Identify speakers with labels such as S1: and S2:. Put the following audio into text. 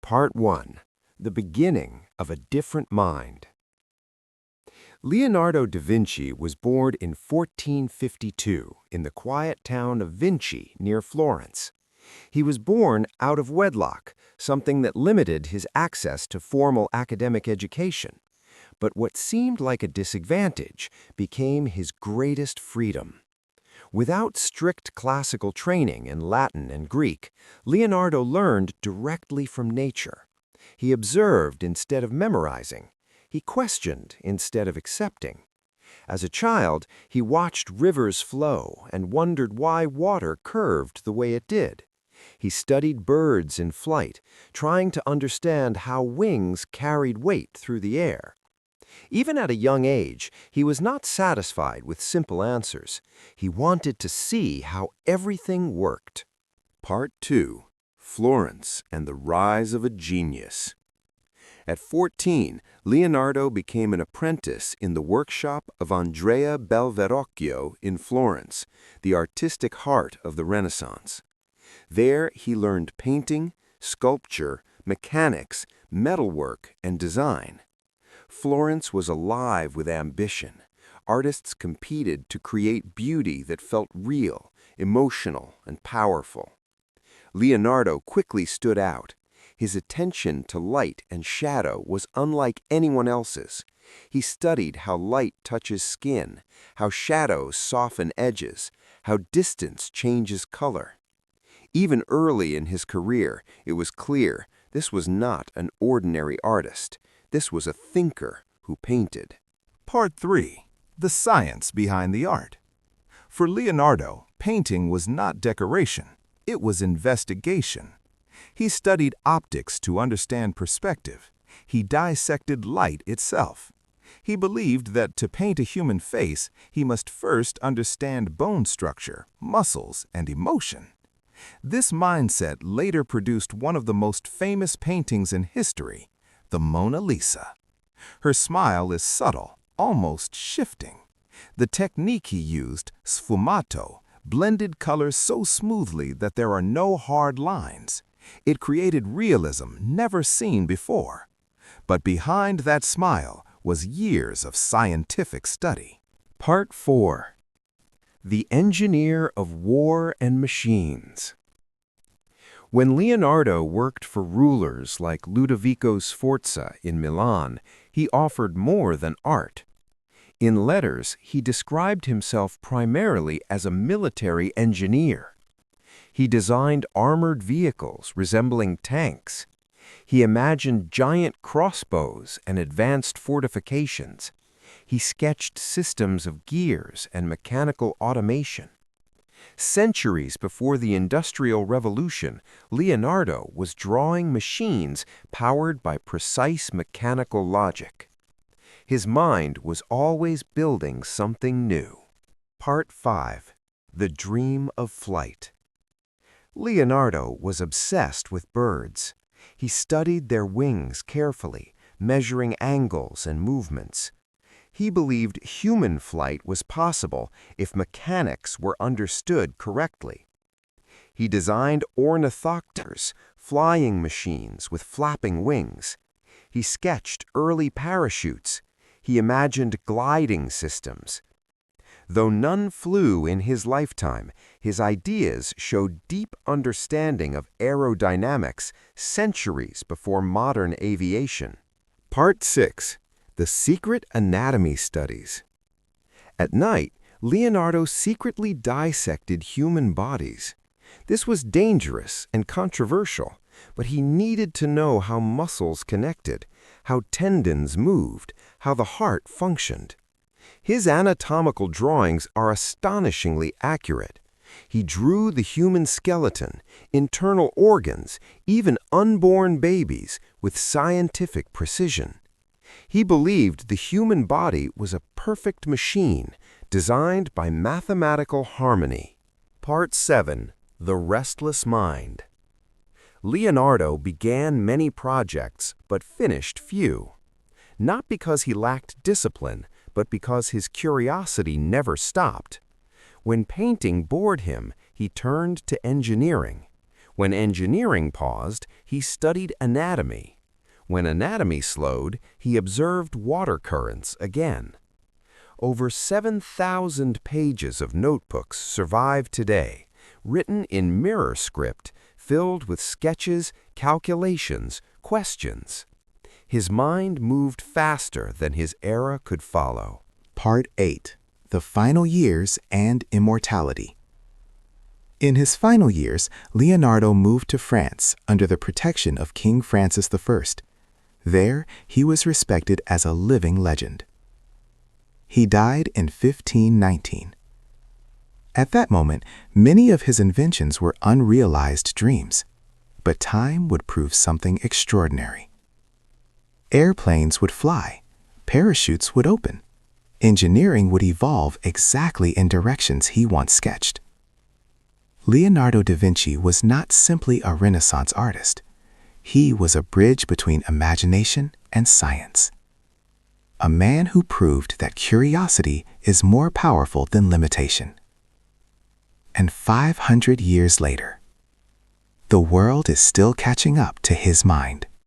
S1: Part 1. The Beginning of a Different Mind. Leonardo da Vinci was born in 1452 in the quiet town of Vinci near Florence. He was born out of wedlock, something that limited his access to formal academic education. But what seemed like a disadvantage became his greatest freedom. Without strict classical training in Latin and Greek, Leonardo learned directly from nature. He observed instead of memorizing. He questioned instead of accepting. As a child, he watched rivers flow and wondered why water curved the way it did. He studied birds in flight, trying to understand how wings carried weight through the air. Even at a young age, he was not satisfied with simple answers. He wanted to see how everything worked.
S2: Part 2. Florence and the Rise of a Genius. At 14, Leonardo became an apprentice in the workshop of Andrea Belverocchio in Florence, the artistic heart of the Renaissance. There he learned painting, sculpture, mechanics, metalwork, and design. Florence was alive with ambition. Artists competed to create beauty that felt real, emotional, and powerful. Leonardo quickly stood out. His attention to light and shadow was unlike anyone else's. He studied how light touches skin, how shadows soften edges, how distance changes color. Even early in his career, it was clear this was not an ordinary artist. This was a thinker who painted.
S3: Part 3. The Science Behind the Art. For Leonardo, painting was not decoration. It was investigation. He studied optics to understand perspective. He dissected light itself. He believed that to paint a human face, he must first understand bone structure, muscles, and emotion. This mindset later produced one of the most famous paintings in history, the Mona Lisa. Her smile is subtle, almost shifting. The technique he used, sfumato, blended colors so smoothly that there are no hard lines. It created realism never seen before. But behind that smile was years of scientific study.
S1: Part 4. The Engineer of War and Machines. When Leonardo worked for rulers like Ludovico Sforza in Milan, he offered more than art. In letters, he described himself primarily as a military engineer. He designed armored vehicles resembling tanks. He imagined giant crossbows and advanced fortifications. He sketched systems of gears and mechanical automation. Centuries before the Industrial Revolution, Leonardo was drawing machines powered by precise mechanical logic. His mind was always building something new. Part 5. The Dream of Flight. Leonardo was obsessed with birds. He studied their wings carefully, measuring angles and movements. He believed human flight was possible if mechanics were understood correctly. He designed ornithopters, flying machines with flapping wings. He sketched early parachutes. He imagined gliding systems. Though none flew in his lifetime, his ideas showed deep understanding of aerodynamics centuries before modern aviation. Part 6. The Secret Anatomy Studies. At night, Leonardo secretly dissected human bodies. This was dangerous and controversial, but he needed to know how muscles connected, how tendons moved, how the heart functioned. His anatomical drawings are astonishingly accurate. He drew the human skeleton, internal organs, even unborn babies with scientific precision. He believed the human body was a perfect machine designed by mathematical harmony. Part 7. The Restless Mind. Leonardo began many projects but finished few. Not because he lacked discipline, but because his curiosity never stopped. When painting bored him, he turned to engineering. When engineering paused, he studied anatomy. When anatomy slowed, he observed water currents again. Over 7,000 pages of notebooks survive today, written in mirror script, filled with sketches, calculations, questions. His mind moved faster than his era could follow.
S3: Part 8. The Final Years and Immortality. In his final years, Leonardo moved to France under the protection of King Francis I. There, he was respected as a living legend. He died in 1519. At that moment, many of his inventions were unrealized dreams, but time would prove something extraordinary. Airplanes would fly, parachutes would open, engineering would evolve exactly in directions he once sketched. Leonardo da Vinci was not simply a Renaissance artist. He was a bridge between imagination and science. A man who proved that curiosity is more powerful than limitation. And 500 years later, the world is still catching up to his mind.